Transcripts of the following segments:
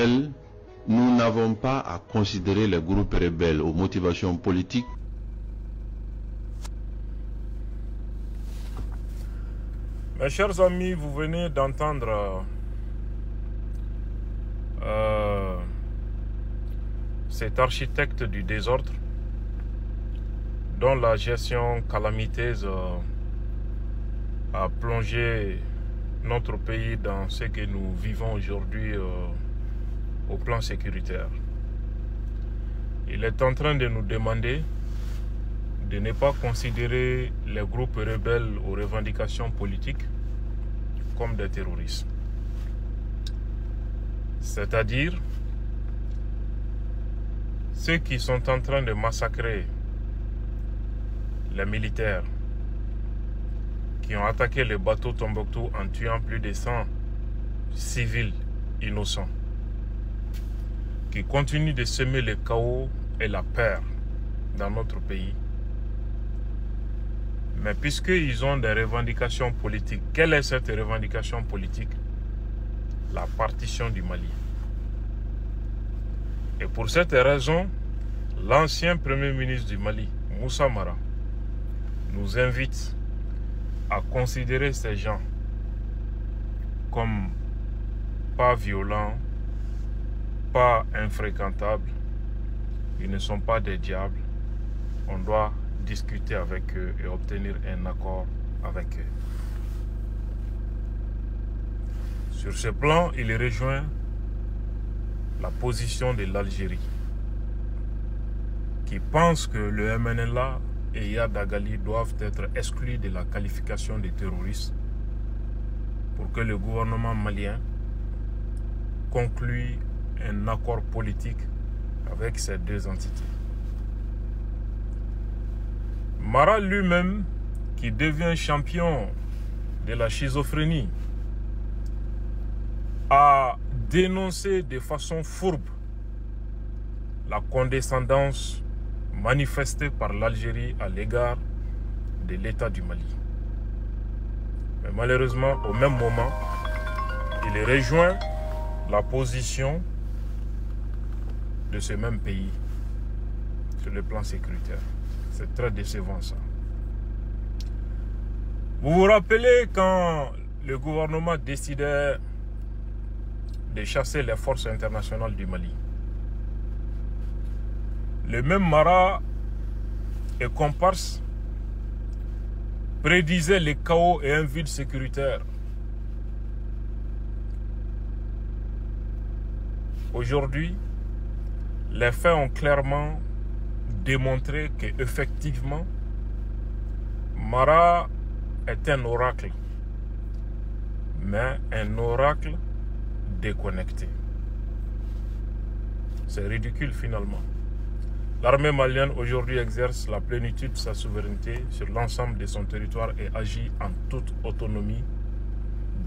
Nous n'avons pas à considérer les groupes rebelles aux motivations politiques. Mes chers amis, vous venez d'entendre cet architecte du désordre dont la gestion calamiteuse a plongé notre pays dans ce que nous vivons aujourd'hui au plan sécuritaire. Il est en train de nous demander de ne pas considérer les groupes rebelles aux revendications politiques comme des terroristes. C'est-à-dire ceux qui sont en train de massacrer les militaires, qui ont attaqué le bateau Tombouctou en tuant plus de 100 civils innocents, qui continuent de semer le chaos et la peur dans notre pays. Mais puisqu'ils ont des revendications politiques, quelle est cette revendication politique? La partition du Mali. Et pour cette raison, l'ancien Premier ministre du Mali, Moussa Mara, nous invite à considérer ces gens comme pas violents, pas infréquentables. Ils ne sont pas des diables. On doit discuter avec eux et obtenir un accord avec eux. Sur ce plan, il rejoint la position de l'Algérie, qui pense que le MNLA et Yad Agali doivent être exclus de la qualification de terroristes pour que le gouvernement malien conclue un accord politique avec ces deux entités. Mara lui-même, qui devient champion de la schizophrénie, a dénoncé de façon fourbe la condescendance manifestée par l'Algérie à l'égard de l'État du Mali. Mais malheureusement, au même moment, il rejoint la position de ce même pays sur le plan sécuritaire. C'est très décevant ça. Vous vous rappelez quand le gouvernement décidait de chasser les forces internationales du Mali? Le même Mara et comparse prédisaient le chaos et un vide sécuritaire. Aujourd'hui, les faits ont clairement démontré qu'effectivement, Mara est un oracle, mais un oracle déconnecté. C'est ridicule finalement. L'armée malienne aujourd'hui exerce la plénitude de sa souveraineté sur l'ensemble de son territoire et agit en toute autonomie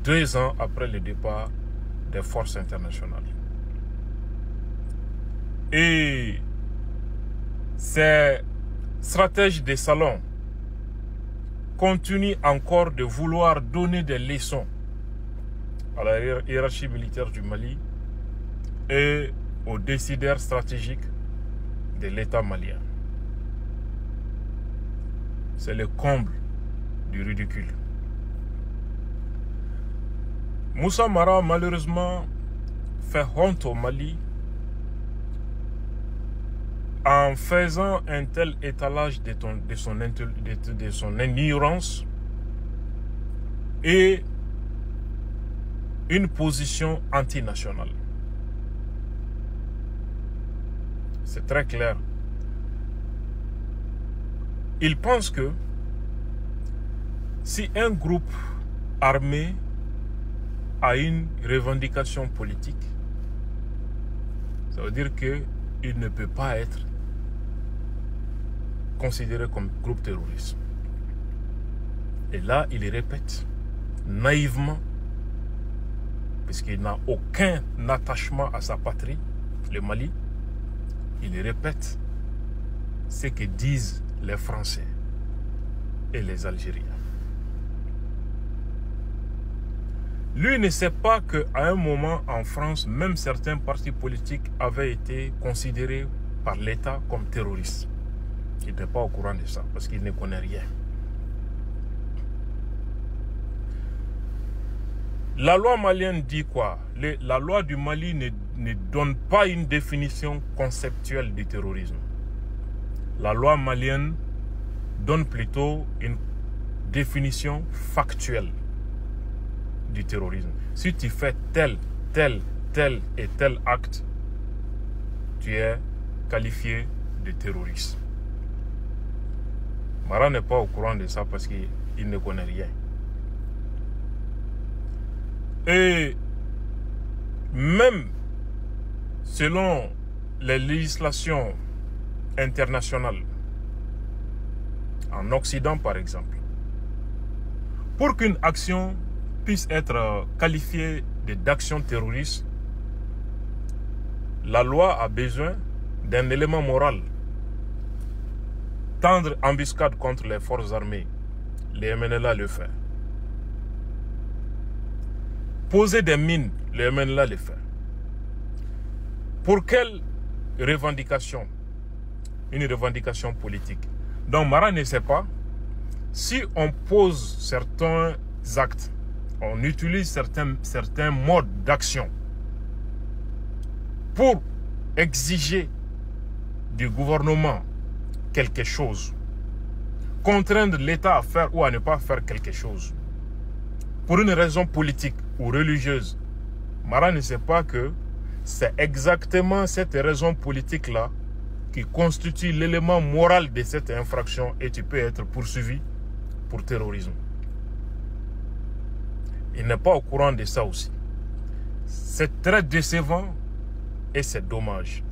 2 ans après le départ des forces internationales. Et ces stratèges de salon continuent encore de vouloir donner des leçons à la hiérarchie militaire du Mali et aux décideurs stratégiques de l'État malien. C'est le comble du ridicule. Moussa Mara, malheureusement, fait honte au Mali en faisant un tel étalage de son ignorance et une position antinationale. C'est très clair. Il pense que si un groupe armé a une revendication politique, ça veut dire qu'il ne peut pas être considéré comme groupe terroriste. Et là, il répète naïvement, puisqu'il n'a aucun attachement à sa patrie, le Mali, il répète ce que disent les Français et les Algériens. Lui ne sait pas qu'à un moment en France, même certains partis politiques avaient été considérés par l'État comme terroristes. Il n'était pas au courant de ça parce qu'il ne connaît rien. La loi malienne dit quoi? La loi du Mali ne donne pas une définition conceptuelle du terrorisme. La loi malienne donne plutôt une définition factuelle du terrorisme. Si tu fais tel et tel acte, tu es qualifié de terroriste. Mara n'est pas au courant de ça parce qu'il ne connaît rien. Et même selon les législations internationales, en Occident par exemple, pour qu'une action puisse être qualifiée d'action terroriste, la loi a besoin d'un élément moral. Tendre embuscade contre les forces armées, les MNLA le fait. Poser des mines, les MNLA le fait. Pour quelle revendication? Une revendication politique. Donc Mara ne sait pas si on pose certains actes, on utilise certains modes d'action pour exiger du gouvernement quelque chose, contraindre l'État à faire ou à ne pas faire quelque chose, pour une raison politique ou religieuse. Mara ne sait pas que c'est exactement cette raison politique-là qui constitue l'élément moral de cette infraction et tu peux être poursuivi pour terrorisme. Il n'est pas au courant de ça aussi. C'est très décevant et c'est dommage.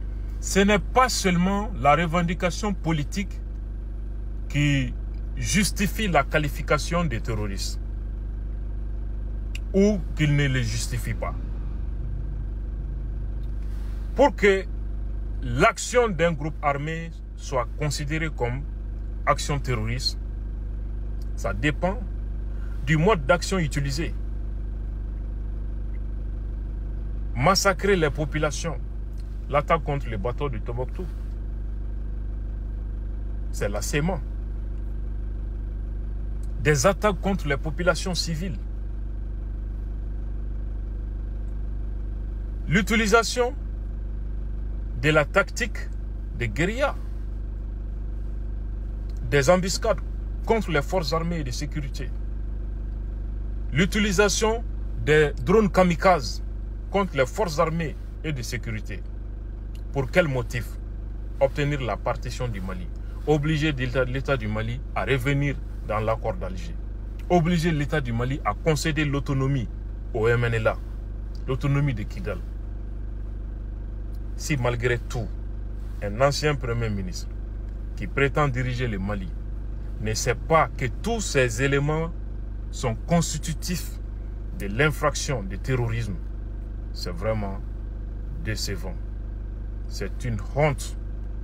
Ce n'est pas seulement la revendication politique qui justifie la qualification des terroristes ou qu'il ne les justifie pas. Pour que l'action d'un groupe armé soit considérée comme action terroriste, ça dépend du mode d'action utilisé. Massacrer les populations, l'attaque contre les bateaux de Tombouctou, c'est l'assaillement. Des attaques contre les populations civiles. L'utilisation de la tactique de guérilla, des embuscades contre les forces armées et de sécurité, l'utilisation des drones kamikazes contre les forces armées et de sécurité. Pour quel motif? Obtenir la partition du Mali, obliger l'État du Mali à revenir dans l'accord d'Alger, obliger l'État du Mali à concéder l'autonomie au MNLA, l'autonomie de Kidal. Si malgré tout, un ancien Premier ministre qui prétend diriger le Mali ne sait pas que tous ces éléments sont constitutifs de l'infraction de terrorisme, c'est vraiment décevant. C'est une honte,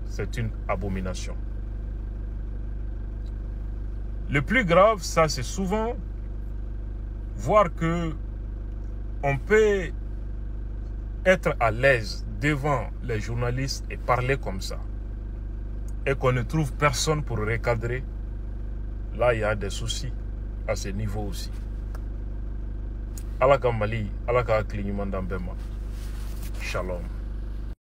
c'est une abomination. Le plus grave, ça c'est souvent voir que on peut être à l'aise devant les journalistes et parler comme ça et qu'on ne trouve personne pour recadrer. Là, il y a des soucis à ce niveau aussi. Alaka Mali, Alaka Klignimandambema. Shalom.